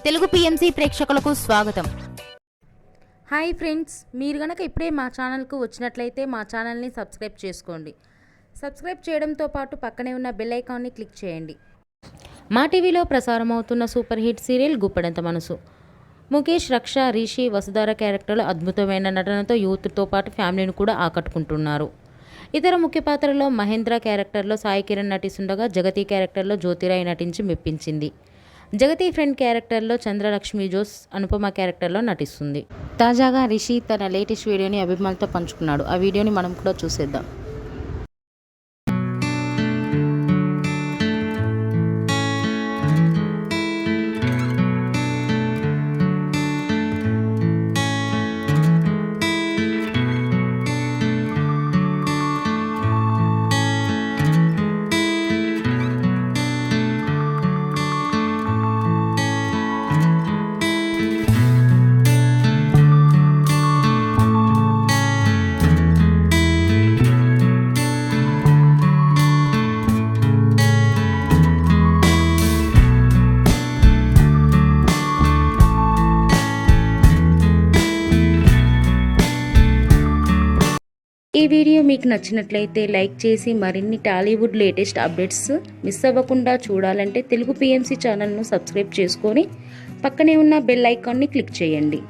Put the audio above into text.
Telugu PMC ప్రేక్షకులకు స్వాగతం. Hi friends, మీరు గనక ఇప్పుడే మా ఛానల్కు వచ్చినట్లయితే మా ఛానల్ని సబ్స్క్రైబ్ చేసుకోండి. సబ్స్క్రైబ్ చేయడంతో పాటు పక్కనే ఉన్న బెల్ ఐకాన్ని క్లిక్ చేయండి. మా టీవీలో ప్రసారం అవుతున్న సూపర్ హిట్ సీరియల్ గుప్పెడంత మనసు. ముఖేష్, రక్ష, రిషి, వసుధార క్యారెక్టర్లు అద్భుతమైన నటనతో యూత్తో పాటు ఫ్యామిలీని కూడా ఆకట్టుకుంటున్నారు. ఇతర ముఖ్య పాత్రలో మహేంద్ర క్యారెక్టర్లో సాయి కిరణ్ నటిస్తుండగా జగతి క్యారెక్టర్లో జ్యోతిరాయ్ నటించి మెప్పించింది. జగతి ఫ్రెండ్ క్యారెక్టర్లో చంద్రలక్ష్మి జోస్ అనుపమ క్యారెక్టర్లో నటిస్తుంది. తాజాగా రిషి తన లేటెస్ట్ వీడియోని అభిమానులతో పంచుకున్నాడు. ఆ వీడియోని మనం కూడా చూసేద్దాం. ఈ వీడియో మీకు నచ్చినట్లయితే లైక్ చేసి మరిన్ని టాలీవుడ్ లేటెస్ట్ అప్డేట్స్ మిస్ అవ్వకుండా చూడాలంటే తెలుగు పిఎంసి ఛానల్ను సబ్స్క్రైబ్ చేసుకొని పక్కనే ఉన్న బెల్ ఐకాన్ని క్లిక్ చేయండి.